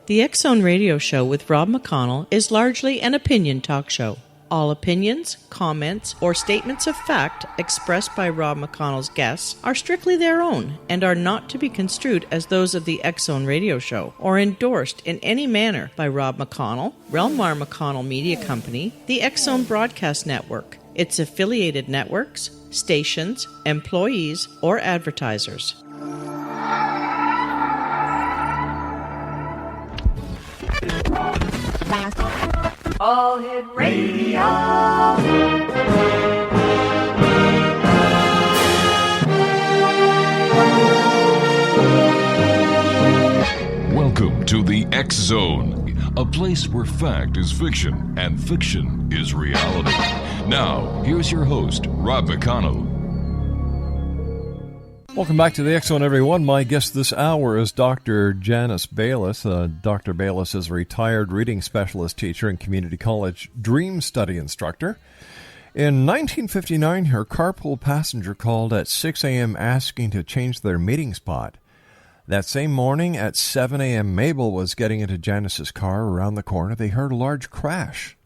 The X Zone Radio Show with Rob McConnell is largely an opinion talk show. All opinions, comments, or statements of fact expressed by Rob McConnell's guests are strictly their own and are not to be construed as those of the X Zone Radio Show or endorsed in any manner by Rob McConnell, REL-MAR McConnell Media Company, the X Zone Broadcast Network, its affiliated networks, stations, employees, or advertisers. All Hit Radio. Welcome to the X Zone, a place where fact is fiction and fiction is reality. Now, here's your host, Rob McConnell. Welcome back to the X Zone, everyone. My guest this hour is Dr. Janice BAYLIS. Dr. BAYLIS is a retired reading specialist teacher and community college dream study instructor. In 1959, her carpool passenger called at 6 a.m. asking to change their meeting spot. That same morning at 7 a.m., Mabel was getting into Janice's car. Around the corner, they heard a large crash.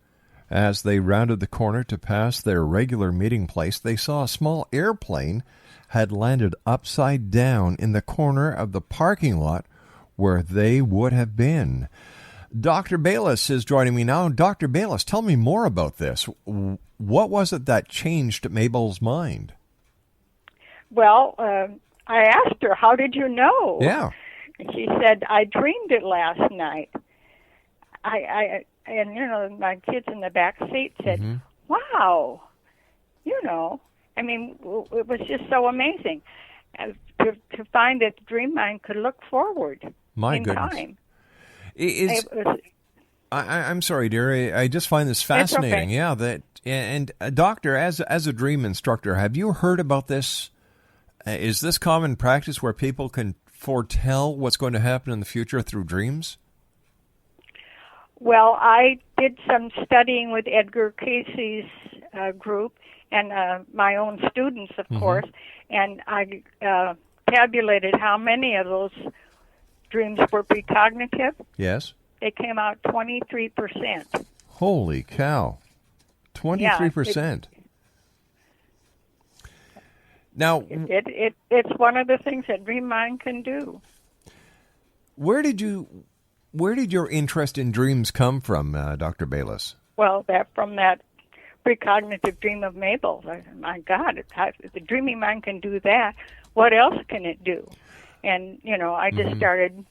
As they rounded the corner to pass their regular meeting place, they saw a small airplane had landed upside down in the corner of the parking lot where they would have been. Dr. BAYLIS is joining me now. Dr. BAYLIS, tell me more about this. What was it that changed Mabel's mind? Well, I asked her, how did you know? Yeah. And she said, I dreamed it last night. And, you know, my kids in the back seat said, wow, you know. I mean, it was just so amazing to find that the dream mind could look forward My in goodness. time. I'm sorry, dear. I just find this fascinating. Okay. Yeah, and doctor, as a dream instructor, have you heard about this? Is this common practice where people can foretell what's going to happen in the future through dreams? Well, I did some studying with Edgar Casey's group and my own students, of course, and I tabulated how many of those dreams were precognitive. Yes. They came out 23%. Holy cow. 23%. Now, it's one of the things that dream mind can do. Where did your interest in dreams come from, Dr. BAYLIS? Well, from that precognitive dream of Mabel. My God, if the dreaming mind can do that, what else can it do? And, you know, I just started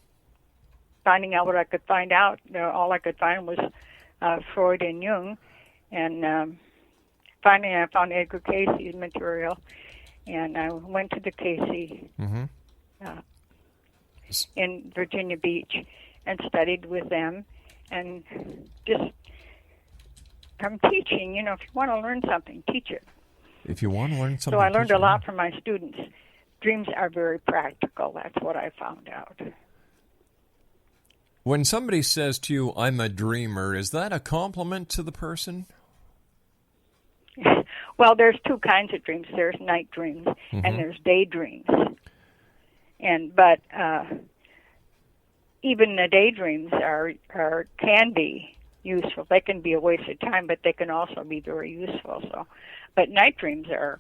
finding out what I could find out. All I could find was Freud and Jung. And finally I found Edgar Casey's material. And I went to the Casey in Virginia Beach and studied with them. And just I'm teaching, you know, if you want to learn something, teach it. If you want to learn something, so I learned a lot from my students. Dreams are very practical. That's what I found out. When somebody says to you, I'm a dreamer, is that a compliment to the person? Well, there's two kinds of dreams. There's night dreams and there's daydreams. But even the daydreams can be useful. They can be a waste of time, but they can also be very useful. But night dreams are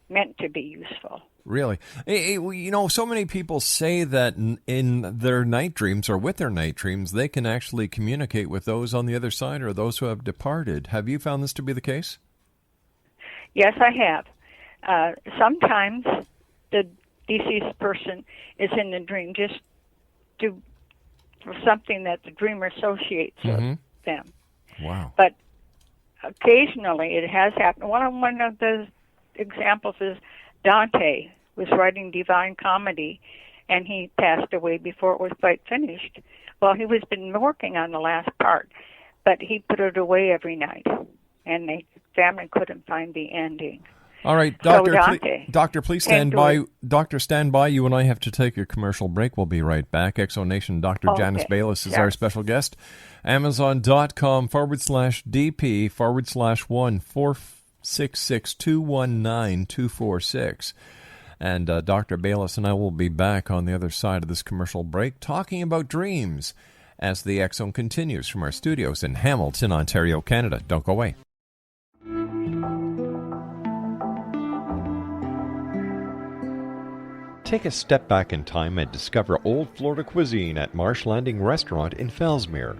meant to be useful. Really? You know, so many people say that in their night dreams or with their night dreams, they can actually communicate with those on the other side or those who have departed. Have you found this to be the case? Yes, I have. Sometimes the deceased person is in the dream just for something that the dreamer associates with them. Wow. But occasionally it has happened. One of the examples is Dante was writing Divine Comedy, and he passed away before it was quite finished. Well, he was been working on the last part, but he put it away every night, and the family couldn't find the ending. All right, Doctor, please stand by. Doctor, stand by. You and I have to take a commercial break. We'll be right back. Exonation, Dr. Janice BAYLIS is our special guest. Amazon.com/DP/1466219-246. And Dr. BAYLIS and I will be back on the other side of this commercial break talking about dreams as the X Zone continues from our studios in Hamilton, Ontario, Canada. Don't go away. Take a step back in time and discover old Florida cuisine at Marsh Landing Restaurant in Fellsmere.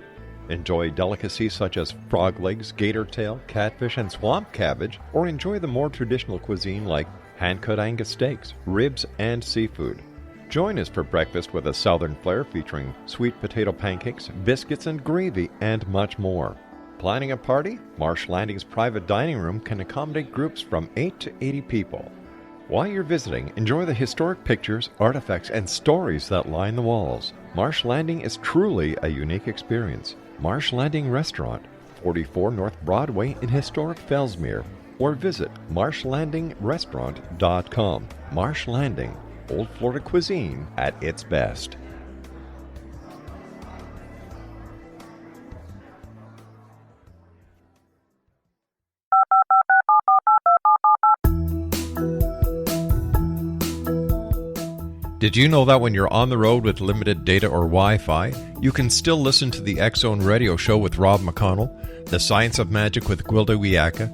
Enjoy delicacies such as frog legs, gator tail, catfish, and swamp cabbage, or enjoy the more traditional cuisine like hand-cut Angus steaks, ribs, and seafood. Join us for breakfast with a southern flair featuring sweet potato pancakes, biscuits, and gravy, and much more. Planning a party? Marsh Landing's private dining room can accommodate groups from 8 to 80 people. While you're visiting, enjoy the historic pictures, artifacts, and stories that line the walls. Marsh Landing is truly a unique experience. Marsh Landing Restaurant, 44 North Broadway in historic Fellsmere, or visit marshlandingrestaurant.com. Marsh Landing, Old Florida cuisine at its best. Did you know that when you're on the road with limited data or Wi-Fi, you can still listen to the X Zone Radio Show with Rob McConnell, The Science of Magic with Gwilda Wiyaka,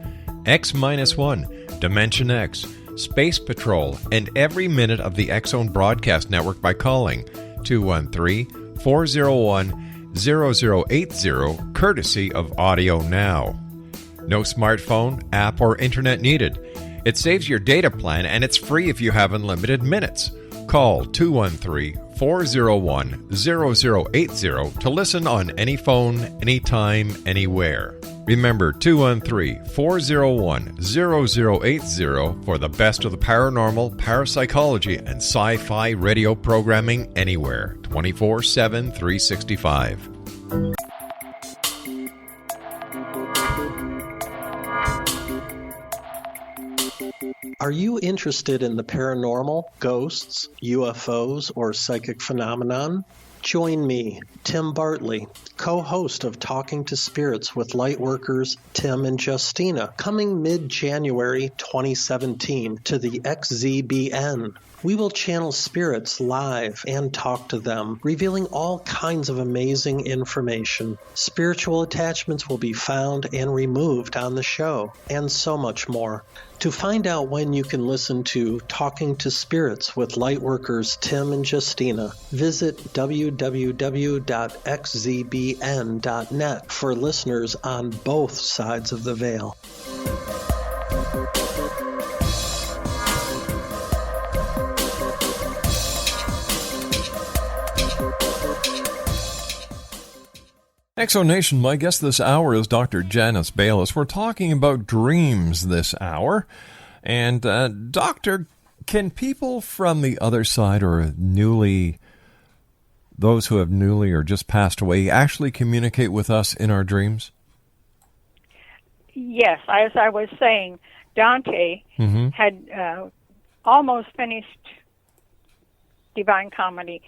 X-1, Dimension X, Space Patrol, and every minute of the X Zone Broadcast Network by calling 213-401-0080, courtesy of Audio Now. No smartphone, app, or internet needed. It saves your data plan and it's free if you have unlimited minutes. Call 213-401-0080 to listen on any phone, anytime, anywhere. Remember 213-401-0080 for the best of the paranormal, parapsychology, and sci-fi radio programming anywhere, 24/7, 365. Are you interested in the paranormal, ghosts, UFOs, or psychic phenomenon? Join me, Tim Bartley, co-host of Talking to Spirits with Lightworkers Tim and Justina, coming mid-January 2017 to the XZBN. We will channel spirits live and talk to them, revealing all kinds of amazing information. Spiritual attachments will be found and removed on the show, and so much more. To find out when you can listen to Talking to Spirits with Lightworkers Tim and Justina, visit www.xzbn.net for listeners on both sides of the veil. Exonation, my guest this hour is Dr. Janice BAYLIS. We're talking about dreams this hour. And, Doctor, can people from the other side or those who have newly or just passed away, actually communicate with us in our dreams? Yes, as I was saying, Dante had almost finished Divine Comedy.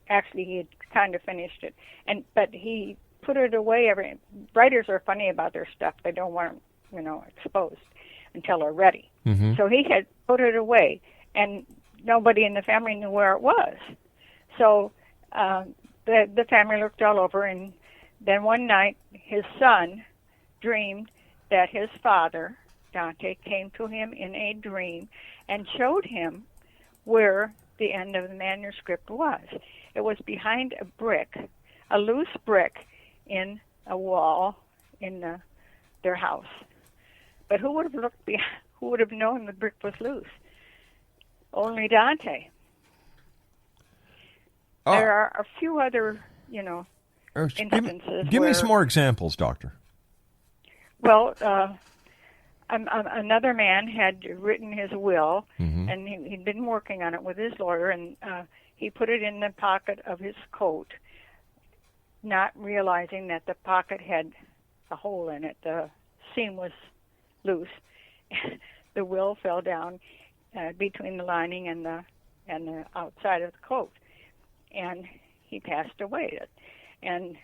Actually, he had kind of finished it, but he put it away. Writers are funny about their stuff; they don't want exposed until they're ready. So he had put it away, and nobody in the family knew where it was. So the family looked all over, and then one night his son dreamed that his father, Dante, came to him in a dream and showed him where the end of the manuscript was. It was behind a brick, a loose brick in a wall in their house. But who would have known the brick was loose? Only Dante. Oh. There are a few other, instances. Give me some more examples, Doctor. Well, another man had written his will, and he'd been working on it with his lawyer, and he put it in the pocket of his coat, not realizing that the pocket had a hole in it. The seam was loose. The will fell down between the lining and the outside of the coat, and he passed away. And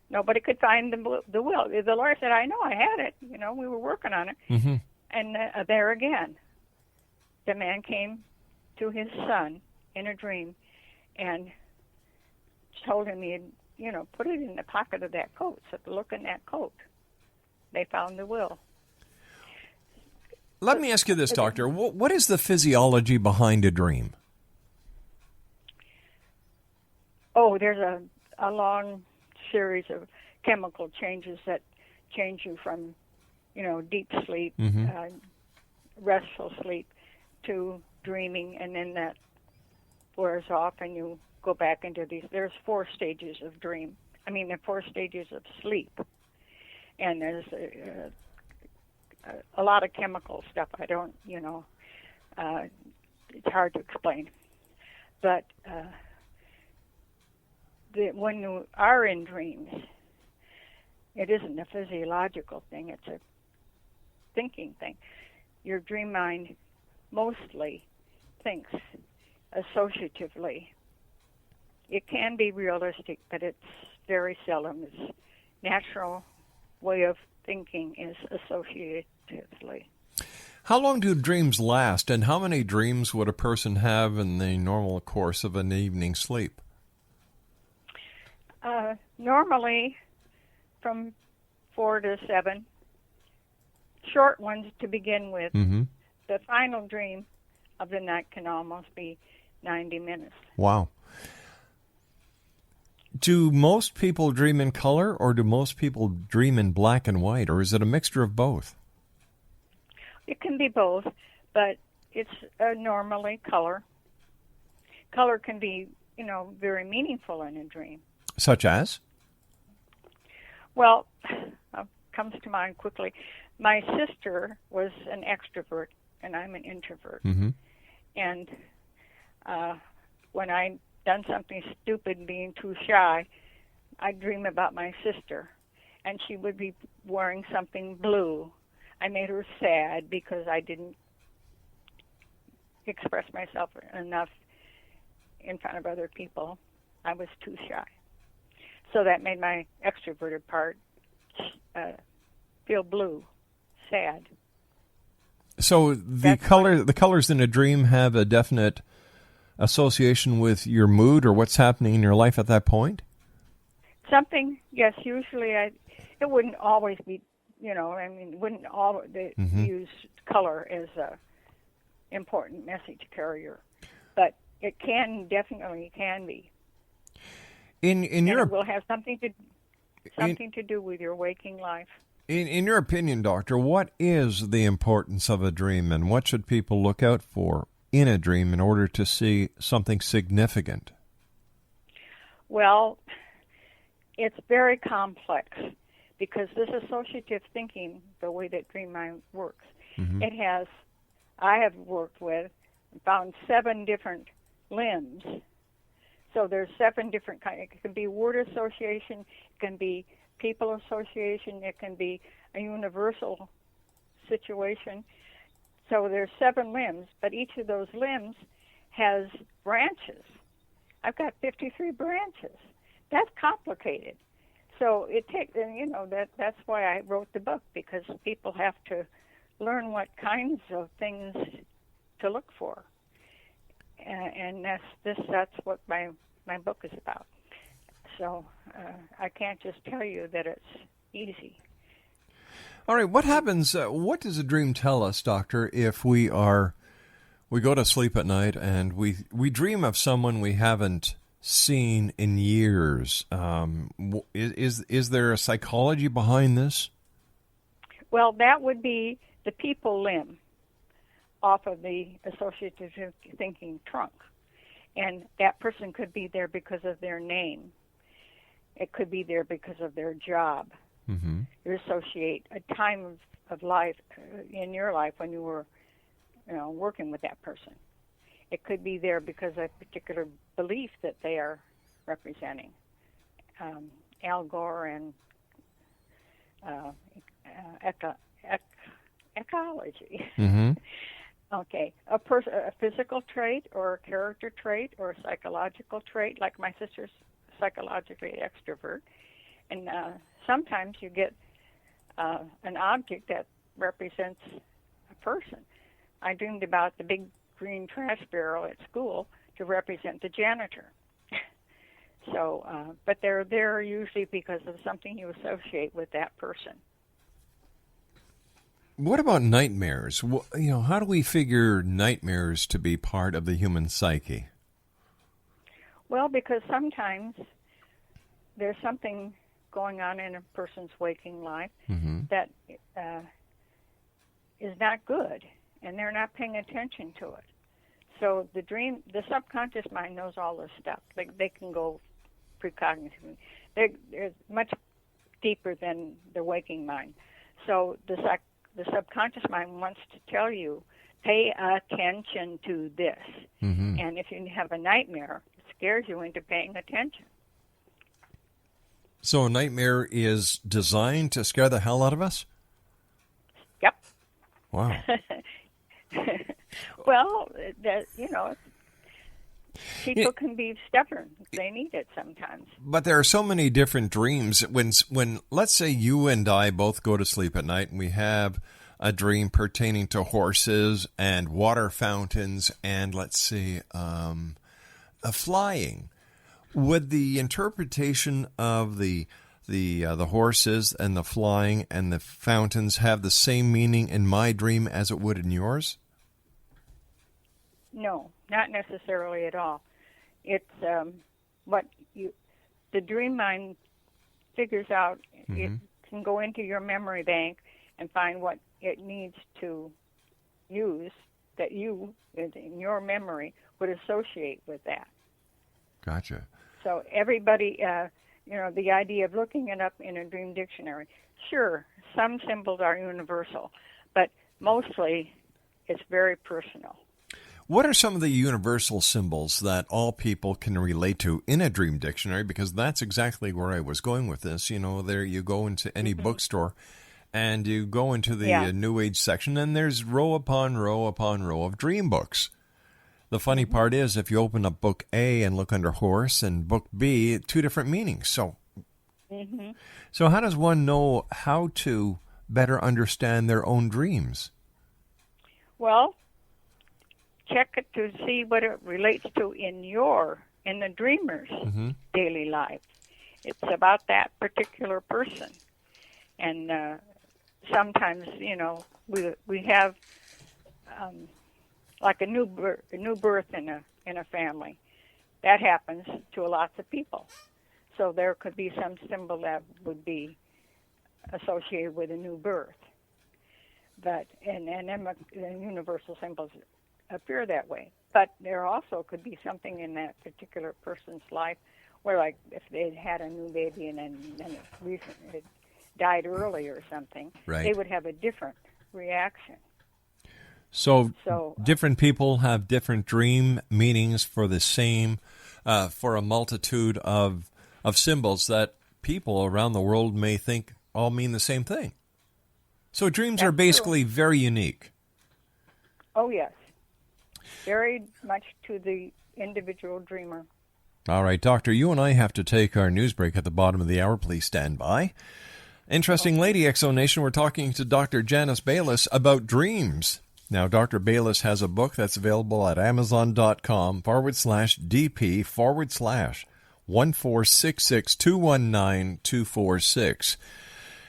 nobody could find the will. The lawyer said, "I know, I had it. We were working on it." And there again, the man came to his son in a dream and told him he had, put it in the pocket of that coat. So look in that coat. They found the will. Let me ask you this, Doctor. What is the physiology behind a dream? Oh, there's a long series of chemical changes that change you from, deep sleep, restful sleep, to dreaming, and then that wears off and you go back into these. There's 4 stages of dream. There are 4 stages of sleep. And there's a lot of chemical stuff. I don't, it's hard to explain. But when you are in dreams, it isn't a physiological thing. It's a thinking thing. Your dream mind mostly thinks associatively. It can be realistic, but it's very seldom. Its natural way of thinking is associatively. How long do dreams last, and how many dreams would a person have in the normal course of an evening's sleep? Normally, from 4 to 7. Short ones to begin with. Mm-hmm. The final dream of the night can almost be 90 minutes. Wow. Do most people dream in color, or do most people dream in black and white, or is it a mixture of both? It can be both, but it's normally color. Color can be, very meaningful in a dream. Such as? Well, comes to mind quickly. My sister was an extrovert, and I'm an introvert. Mm-hmm. And when I'd done something stupid, being too shy, I'd dream about my sister, and she would be wearing something blue. I made her sad because I didn't express myself enough in front of other people. I was too shy. So that made my extroverted part feel blue, sad. So the colors in a dream have a definite association with your mood or what's happening in your life at that point? Something, yes. Usually, it wouldn't always be. Wouldn't always use color as a important message carrier, but it definitely can be. It will have something to do with your waking life. In your opinion, Doctor, what is the importance of a dream, and what should people look out for in a dream in order to see something significant? Well, it's very complex because this associative thinking, the way that dream mind works, I have worked with, found 7 different limbs. So there's 7 different kinds. It can be word association, it can be people association, it can be a universal situation. So there's 7 limbs, but each of those limbs has branches. I've got 53 branches. That's complicated. So it takes, that's why I wrote the book, because people have to learn what kinds of things to look for. And that's what my book is about. So I can't just tell you that it's easy. All right, what happens, what does a dream tell us, Doctor, if we go to sleep at night and we dream of someone we haven't seen in years? Is there a psychology behind this? Well, that would be the people limb off of the associative thinking trunk. And that person could be there because of their name. It could be there because of their job. Mm-hmm. You associate a time of life in your life when you were, working with that person. It could be there because of a particular belief that they are representing. Al Gore and ecology. Mm-hmm. Okay, a physical trait or a character trait or a psychological trait, like my sister's psychologically extrovert. And sometimes you get an object that represents a person. I dreamed about the big green trash barrel at school to represent the janitor. So So, but they're there usually because of something you associate with that person. What about nightmares? How do we figure nightmares to be part of the human psyche? Well, because sometimes there's something going on in a person's waking life that is not good, and they're not paying attention to it. So the subconscious mind knows all this stuff. They can go precognitively. They're much deeper than the waking mind. So the subconscious mind wants to tell you, pay attention to this. And if you have a nightmare, it scares you into paying attention. So a nightmare is designed to scare the hell out of us? Yep. Wow. Well, people can be stubborn. They need it sometimes. But there are so many different dreams. When let's say you and I both go to sleep at night and we have a dream pertaining to horses and water fountains and, let's say, flying. Would the interpretation of the horses and the flying and the fountains have the same meaning in my dream as it would in yours? No, not necessarily at all. It's the dream mind figures out. It can go into your memory bank and find what it needs to use that you, in your memory, would associate with that. Gotcha. So everybody, the idea of looking it up in a dream dictionary, sure, some symbols are universal, but mostly it's very personal. What are some of the universal symbols that all people can relate to in a dream dictionary? Because that's exactly where I was going with this. There you go into any bookstore and you go into the New Age section and there's row upon row upon row of dream books. The funny part is, if you open up book A and look under horse and book B, two different meanings. So how does one know how to better understand their own dreams? Well, check it to see what it relates to in the dreamer's daily life. It's about that particular person. And sometimes, we have like a new birth in a family. That happens to lots of people. So there could be some symbol that would be associated with a new birth. But and universal symbols appear that way. But there also could be something in that particular person's life where, like, if they had a new baby and then it died early or something, they would have a different reaction. So different people have different dream meanings for the same, for a multitude of symbols that people around the world may think all mean the same thing. So dreams are basically very unique. Oh, yes. Very much to the individual dreamer. All right, Doctor, you and I have to take our news break at the bottom of the hour. Please stand by. Interesting lady, Exo Nation. We're talking to Dr. Janice BAYLIS about dreams. Now, Dr. BAYLIS has a book that's available at Amazon.com/DP/1466219-246.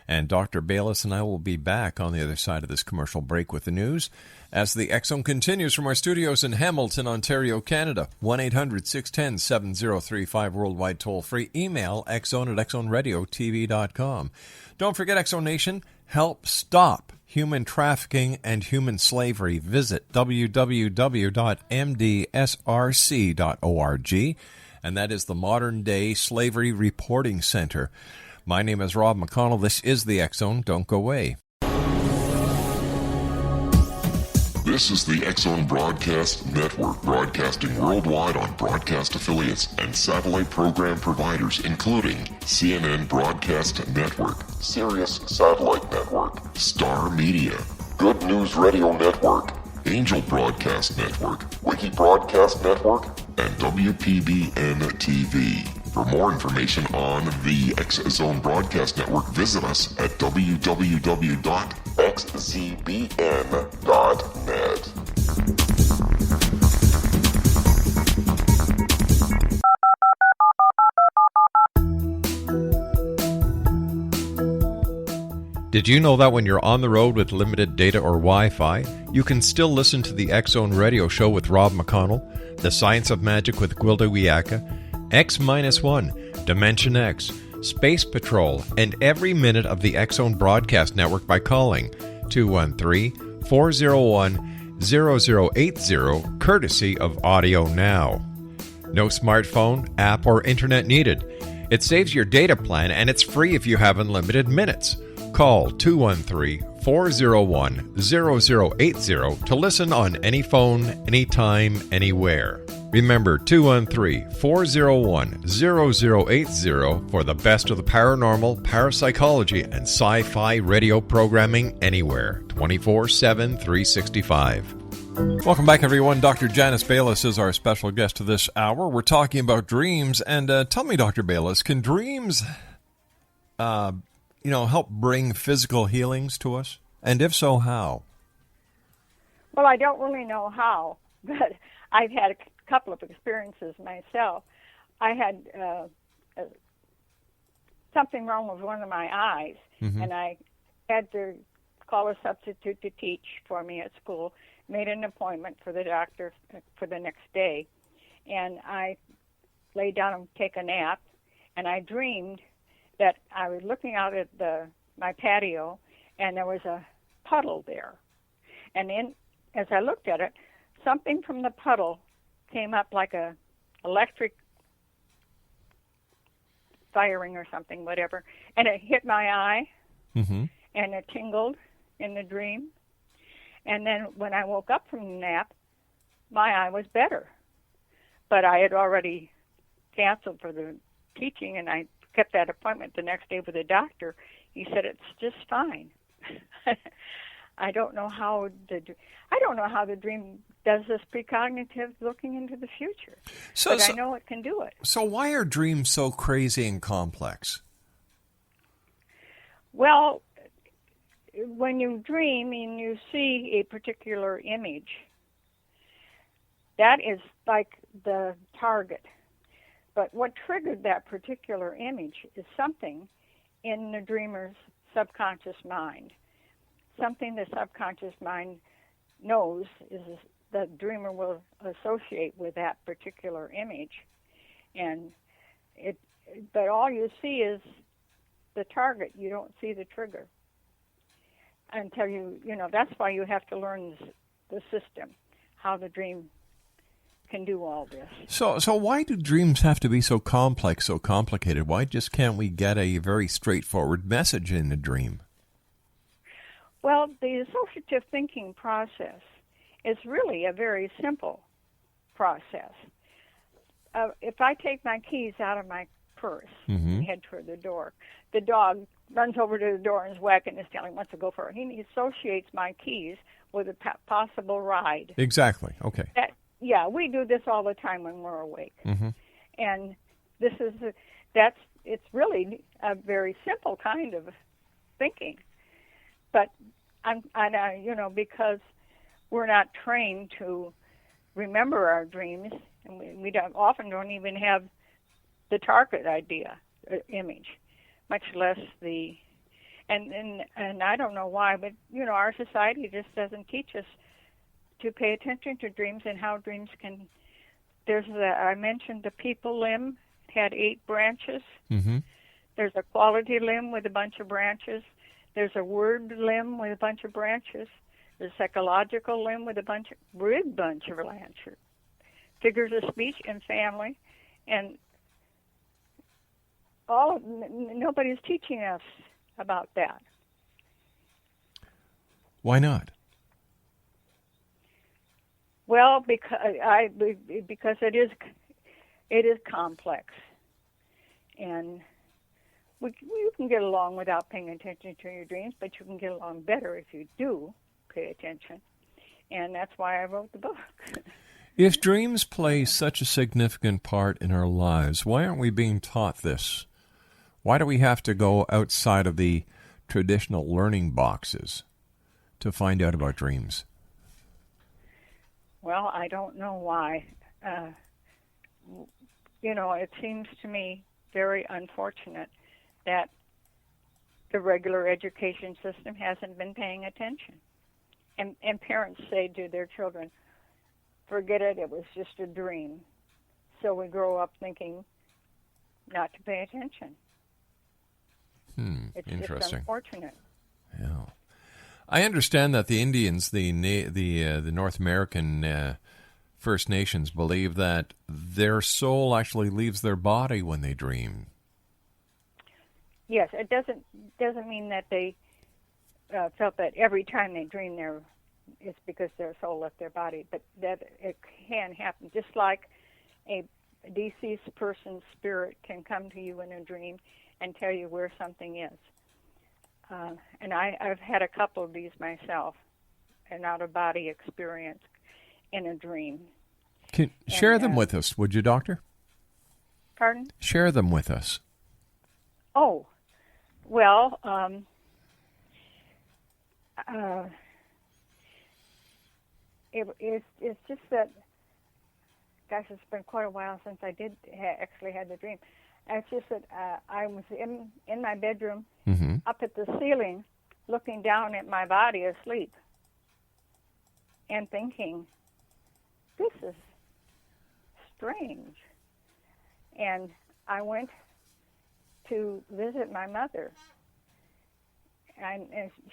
And Dr. BAYLIS and I will be back on the other side of this commercial break with the news as the X-Zone continues from our studios in Hamilton, Ontario, Canada. 1-800-610-7035 worldwide toll-free. Email xzone@xzoneradiotv.com. Don't forget, Exo Nation, help stop human trafficking and human slavery. Visit www.mdsrc.org, and that is the Modern Day Slavery Reporting Center. My name is Rob McConnell. This is the X-Zone. Don't go away. This is the X-Zone Broadcast Network, broadcasting worldwide on broadcast affiliates and satellite program providers, including CNN Broadcast Network, Sirius Satellite Network, Star Media, Good News Radio Network, Angel Broadcast Network, Wiki Broadcast Network, and WPBN TV. For more information on the X-Zone Broadcast Network, visit us at www.xzbn.net. Did you know that when you're on the road with limited data or Wi-Fi, you can still listen to the X-Zone Radio Show with Rob McConnell, The Science of Magic with Gwilda Wiyaka, X-1, Dimension X, Space Patrol, and every minute of the X-Zone Broadcast Network by calling 213-401-0080, courtesy of Audio Now. No smartphone, app, or internet needed. It saves your data plan, and it's free if you have unlimited minutes. Call 213-401-0080 to listen on any phone, anytime, anywhere. Remember, 213-401-0080 for the best of the paranormal, parapsychology, and sci-fi radio programming anywhere, 24/7, 365. Welcome back, everyone. Dr. Janice Baylis is our special guest of this hour. We're talking about dreams, and tell me, Dr. Baylis, can dreams help bring physical healings to us? And if so, how? Well, I don't really know how, but I've had a couple of experiences myself. I had something wrong with one of my eyes, and I had to call a substitute to teach for me at school, made an appointment for the doctor for the next day, and I laid down and take a nap, and I dreamed that I was looking out at my patio, and there was a puddle there. And as I looked at it, something from the puddle came up like a electric firing or something, whatever, and it hit my eye, and it tingled in the dream. And then when I woke up from the nap, my eye was better. But I had already canceled for the teaching, and I kept that appointment the next day with the doctor. He said it's just fine. I don't know how the dream does this precognitive looking into the future. But I know it can do it. So why are dreams so crazy and complex? Well, when you dream and you see a particular image, that is like the target. But what triggered that particular image is something in the dreamer's subconscious mind. Something the subconscious mind knows is the dreamer will associate with that particular image. But all you see is the target. You don't see the trigger until that's why you have to learn the system, how the dream can do all this. So why do dreams have to be so complex, so complicated? Why just can't we get a very straightforward message in a dream? Well, the associative thinking process is really a very simple process. If I take my keys out of my purse and head toward the door, the dog runs over to the door and is wagging his tail and wants to go for it. He associates my keys with a possible ride. Exactly. Okay. Yeah, we do this all the time when we're awake. And it's really a very simple kind of thinking. But because we're not trained to remember our dreams, and we often don't even have the target image, much less and I don't know why, but our society just doesn't teach us to pay attention to dreams and how dreams can. I mentioned the people limb had 8 branches. There's a quality limb with a bunch of branches. There's a word limb with a bunch of branches. There's a psychological limb with a bunch of branches. Figures of speech and family, and nobody's teaching us about that. Why not? Well, because it is complex, and you can get along without paying attention to your dreams, but you can get along better if you do pay attention, and that's why I wrote the book. If dreams play such a significant part in our lives, why aren't we being taught this? Why do we have to go outside of the traditional learning boxes to find out about dreams? Well, I don't know why. It seems to me very unfortunate that the regular education system hasn't been paying attention. And parents say to their children, forget it, it was just a dream. So we grow up thinking not to pay attention. It's Interesting. just unfortunate. Yeah. I understand that the Indians, the North American First Nations, believe that their soul actually leaves their body when they dream. Yes, it doesn't mean that they felt that every time they dream it's because their soul left their body, but that it can happen. Just like a deceased person's spirit can come to you in a dream and tell you where something is. And I've had a couple of these myself, an out-of-body experience in a dream. Share them with us, would you, Doctor? Pardon? Share them with us. Oh, well, it's just that, gosh, it's been quite a while since I did actually had the dream. It's just that I was in my bedroom, up at the ceiling, looking down at my body asleep, and thinking, this is strange. And I went to visit my mother, and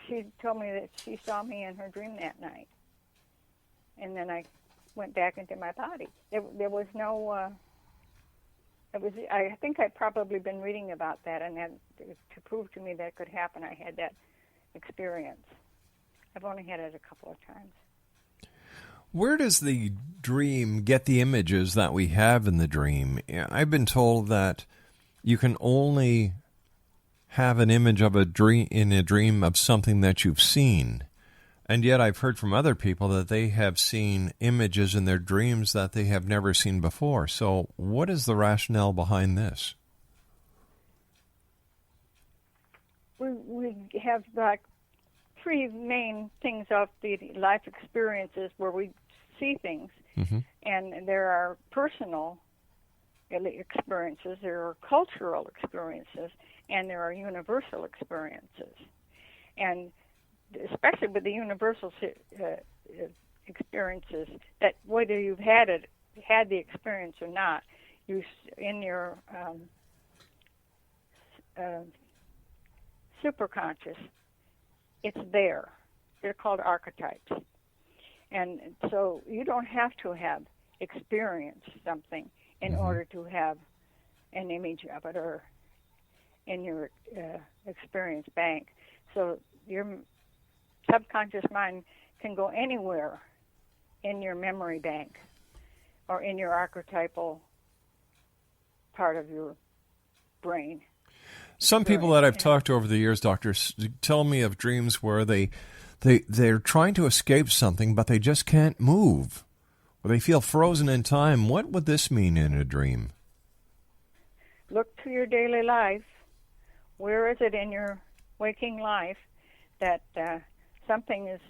she told me that she saw me in her dream that night. And then I went back into my body. There was no... I think I'd probably been reading about that, and then to prove to me that could happen, I had that experience. I've only had it a couple of times. Where does the dream get the images that we have in the dream? I've been told that you can only have an image of a dream of something that you've seen. And yet I've heard from other people that they have seen images in their dreams that they have never seen before. So what is the rationale behind this? We have like three main things of the life experiences where we see things. And there are personal experiences, there are cultural experiences, and there are universal experiences. And especially with the universal experiences, that whether you've had the experience or not, you in your superconscious, it's there. They're called archetypes, and so you don't have to have experienced something in order to have an image of it or in your experience bank. So your subconscious mind can go anywhere in your memory bank or in your archetypal part of your brain. Some people that I've talked to over the years, Doctor, tell me of dreams where they're trying to escape something, but they just can't move, or they feel frozen in time. What would this mean in a dream? Look to your daily life. Where is it in your waking life that something is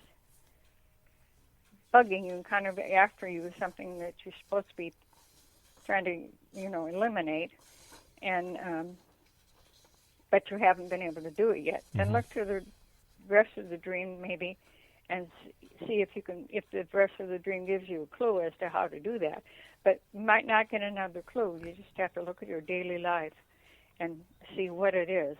bugging you, kind of after you, something that you're supposed to be trying to, eliminate, and but you haven't been able to do it yet. Then look to the rest of the dream maybe, and see if the rest of the dream gives you a clue as to how to do that. But you might not get another clue. You just have to look at your daily life and see what it is.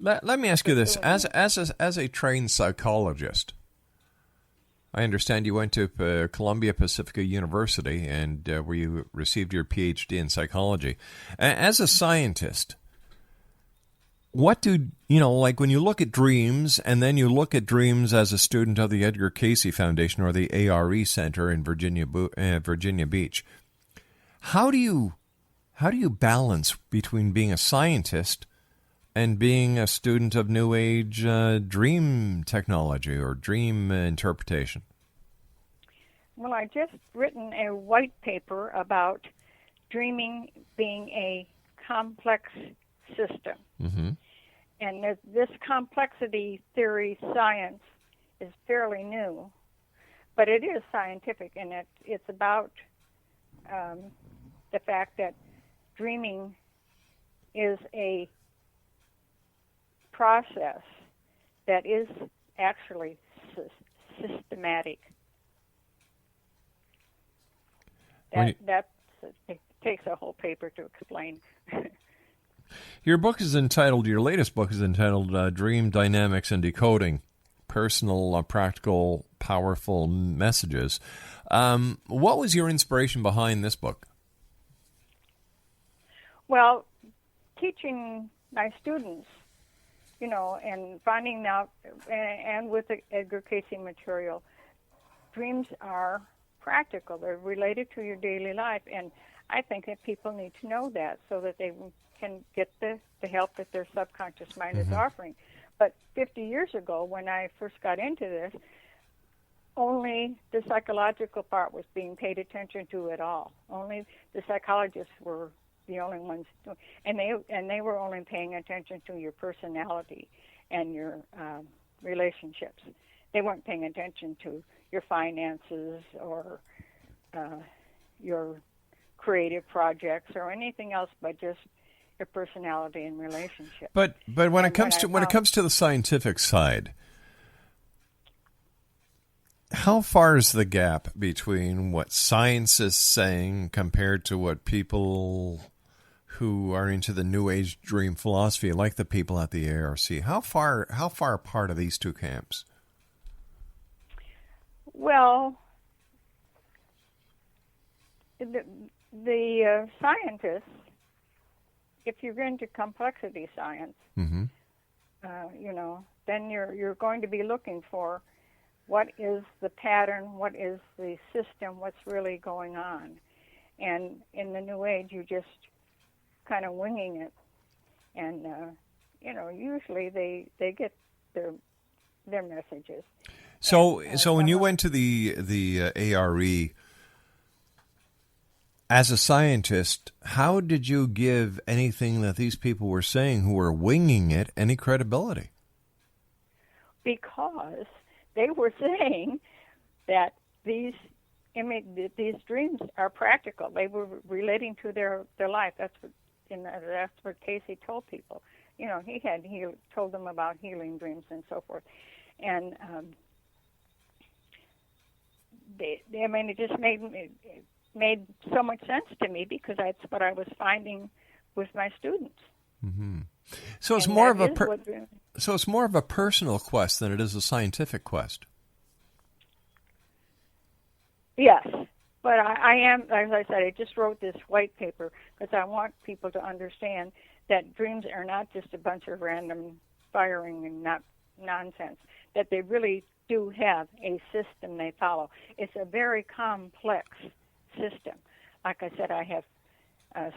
Let me ask you this: as a trained psychologist, I understand you went to Columbia Pacifica University and where you received your PhD in psychology. As a scientist, what do like when you look at dreams, and then you look at dreams as a student of the Edgar Cayce Foundation or the ARE Center in Virginia Beach? How do you balance between being a scientist and being a student of New Age dream technology or dream interpretation? Well, I just written a white paper about dreaming being a complex system. And this complexity theory science is fairly new, but it is scientific, and it's about the fact that dreaming is a process that is actually systematic. It takes a whole paper to explain. Your latest book is entitled Dream Dynamics and Decoding, Personal, Practical, Powerful Messages. What was your inspiration behind this book? Well, teaching my students, and finding out, and with the Edgar Cayce material, dreams are practical. They're related to your daily life, and I think that people need to know that so that they can get the help that their subconscious mind is offering. But 50 years ago, when I first got into this, only the psychological part was being paid attention to at all. Only the psychologists were the only ones, and they were only paying attention to your personality and your relationships. They weren't paying attention to your finances or your creative projects or anything else, but just your personality and relationship. But when it comes to the scientific side, how far is the gap between what science is saying compared to what people who are into the New Age dream philosophy, like the people at the ARC, how far apart are these two camps? Well, the scientists, if you're into complexity science, then you're going to be looking for what is the pattern, what is the system, what's really going on. And in the New Age, you just kind of winging it. And, usually they get their messages. So when you went to the ARE, as a scientist, how did you give anything that these people were saying who were winging it any credibility? Because they were saying that these dreams are practical. They were relating to their life. That's what Cayce told people. He told them about healing dreams and so forth. And it just made so much sense to me because that's what I was finding with my students. Mm-hmm. So it's more of a personal quest than it is a scientific quest. Yes, but I am, as I said, I just wrote this white paper because I want people to understand that dreams are not just a bunch of random firing and not nonsense, that they really do have a system they follow. It's a very complex system. Like I said, I have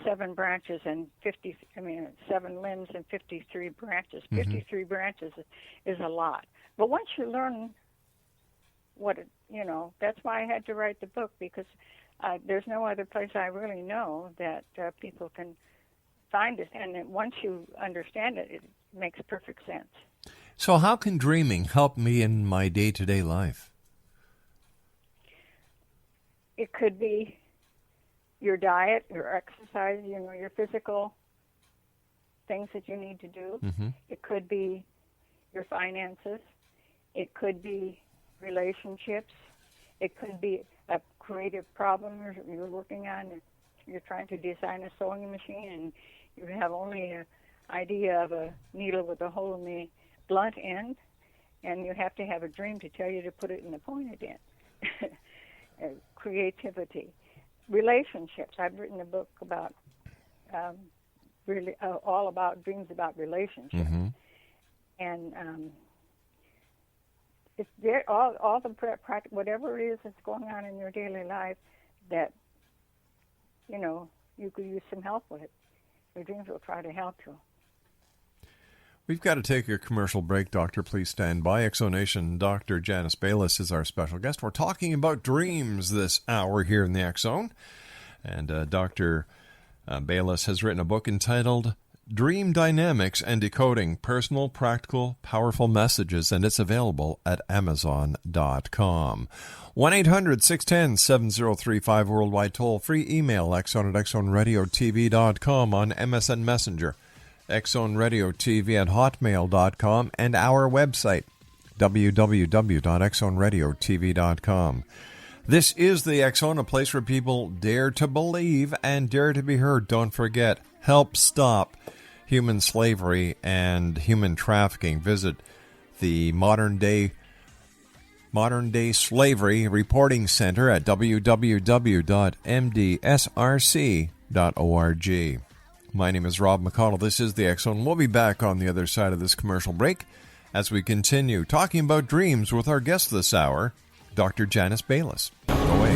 7 branches and 7 limbs and 53 branches. 53 branches is a lot. But once you learn that's why I had to write the book, because there's no other place I really know that people can find it. And then once you understand it, it makes perfect sense. So how can dreaming help me in my day-to-day life? It could be your diet, your exercise, your physical things that you need to do. Mm-hmm. It could be your finances. It could be relationships. It could be a creative problem you're working on. You're trying to design a sewing machine and you have only an idea of a needle with a hole in the blunt end, and you have to have a dream to tell you to put it in the pointed end. Creativity. Relationships. I've written a book about all about dreams about relationships. Mm-hmm. And it's there, all the whatever it is that's going on in your daily life that you could use some help with. Your dreams will try to help you. We've got to take a commercial break, Doctor. Please stand by. Exonation Dr. Janice BAYLIS is our special guest. We're talking about dreams this hour here in the X Zone. And Dr. BAYLIS has written a book entitled Dream Dynamics and Decoding, Personal, Practical, Powerful Messages, and it's available at Amazon.com. 1-800-610-7035 worldwide toll-free email, X Zone at XZoneRadioTV.com on MSN Messenger. X-Zone Radio TV at hotmail.com, and our website, www.xzoneradiotv.com. This is the X-Zone, a place where people dare to believe and dare to be heard. Don't forget, help stop human slavery and human trafficking. Visit the Modern Day Slavery Reporting Center at www.mdsrc.org. My name is Rob McConnell. This is the X-Zone. We'll be back on the other side of this commercial break as we continue talking about dreams with our guest this hour, Dr. Janice BAYLIS. Away.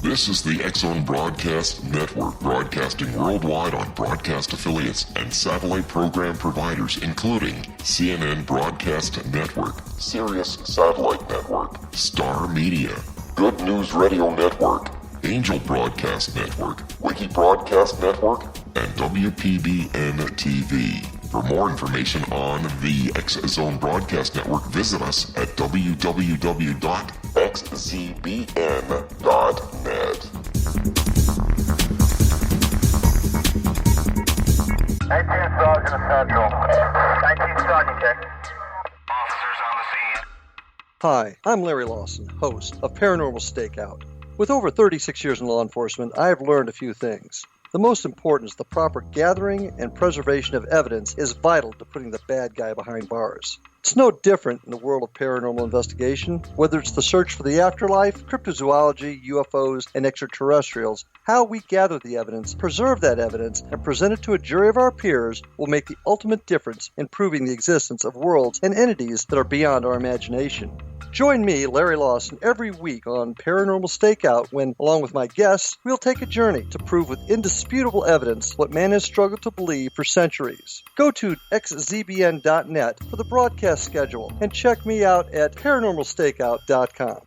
This is the X-Zone Broadcast Network, broadcasting worldwide on broadcast affiliates and satellite program providers, including CNN Broadcast Network, Sirius Satellite Network, Star Media, Good News Radio Network, Angel Broadcast Network, Wiki Broadcast Network, and WPBN TV. For more information on the X-Zone Broadcast Network, visit us at www.xzbn.net. 19 Sergeant Central. 19 Sergeant, check. Officers on the scene. Hi, I'm Larry Lawson, host of Paranormal Stakeout. With over 36 years in law enforcement, I have learned a few things. The most important is the proper gathering and preservation of evidence is vital to putting the bad guy behind bars. It's no different in the world of paranormal investigation. Whether it's the search for the afterlife, cryptozoology, UFOs, and extraterrestrials, how we gather the evidence, preserve that evidence, and present it to a jury of our peers will make the ultimate difference in proving the existence of worlds and entities that are beyond our imagination. Join me, Larry Lawson, every week on Paranormal Stakeout when, along with my guests, we'll take a journey to prove with indisputable evidence what man has struggled to believe for centuries. Go to xzbn.net for the broadcast schedule and check me out at paranormalstakeout.com.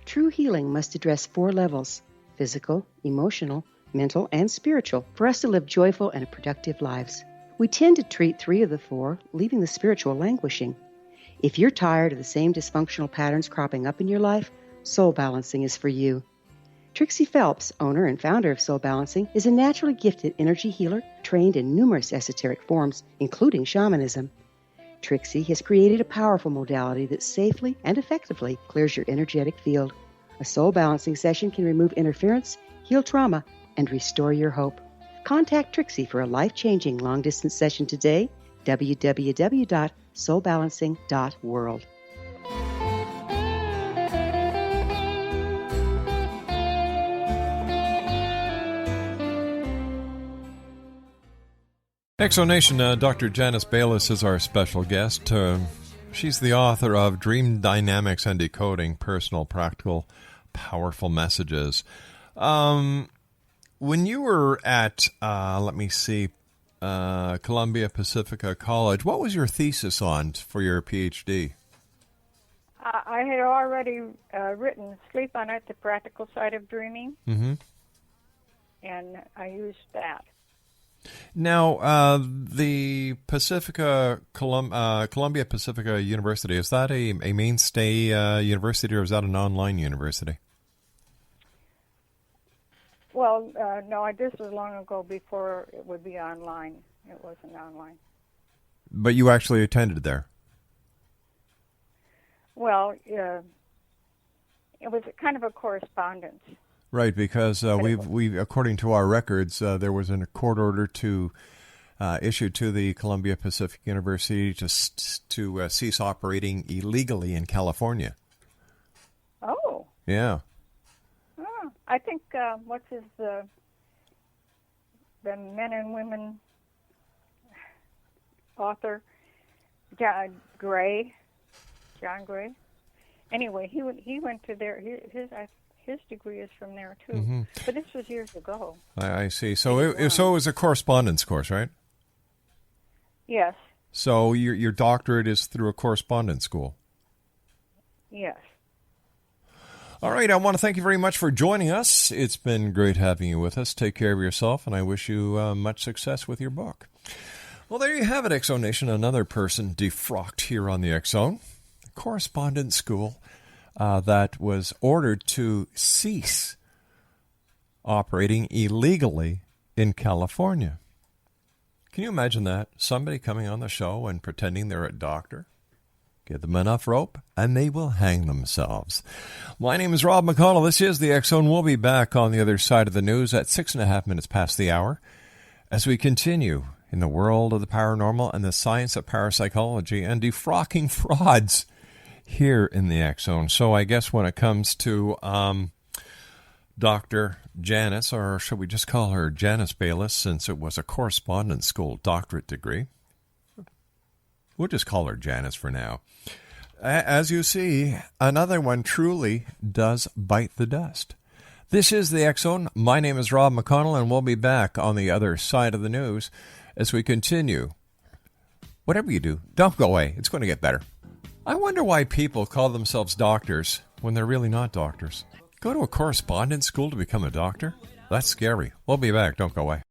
True healing must address 4 levels: physical, emotional, mental, and spiritual, for us to live joyful and productive lives. We tend to treat 3 of the 4, leaving the spiritual languishing. If you're tired of the same dysfunctional patterns cropping up in your life, Soul Balancing is for you. Trixie Phelps, owner and founder of Soul Balancing, is a naturally gifted energy healer trained in numerous esoteric forms, including shamanism. Trixie has created a powerful modality that safely and effectively clears your energetic field. A soul balancing session can remove interference, heal trauma, and restore your hope. Contact Trixie for a life-changing long-distance session today, www.soulbalancing.world. Exonation, Dr. Janice BAYLIS is our special guest. She's the author of Dream Dynamics and Decoding Personal, Practical, Powerful Messages. When you were at, Columbia Pacifica College, what was your thesis on for your PhD? I had already written Sleep on It, the Practical Side of Dreaming, and I used that. Now, the Columbia Pacifica University, is that a mainstay university, or is that an online university? Well, no, this was long ago before it would be online. It wasn't online. But you actually attended there? Well, it was kind of a correspondence. Right, because we according to our records, there was a court order to issued to the Columbia Pacific University to cease operating illegally in California. Oh. Yeah. Oh, I think the Men and Women author, John Gray. Anyway, he went to there. His degree is from there too, but this was years ago. I see. So it was a correspondence course, right? Yes. So your doctorate is through a correspondence school. Yes. All right, I want to thank you very much for joining us. It's been great having you with us. Take care of yourself, and I wish you much success with your book. Well, there you have it, X Zone Nation. Another person defrocked here on the X Zone. A correspondence school that was ordered to cease operating illegally in California. Can you imagine that? Somebody coming on the show and pretending they're a doctor? Give them enough rope, and they will hang themselves. My name is Rob McConnell. This is the X Zone. We'll be back on the other side of the news at 6.5 minutes past the hour as we continue in the world of the paranormal and the science of parapsychology and defrocking frauds here in the X Zone. So I guess when it comes to Dr. Janice, or should we just call her Janice Baylis, since it was a correspondence school doctorate degree? We'll just call her Janice for now. As you see, another one truly does bite the dust. This is the X Zone. My name is Rob McConnell, and we'll be back on the other side of the news as we continue. Whatever you do, don't go away. It's going to get better. I wonder why people call themselves doctors when they're really not doctors. Go to a correspondence school to become a doctor? That's scary. We'll be back. Don't go away.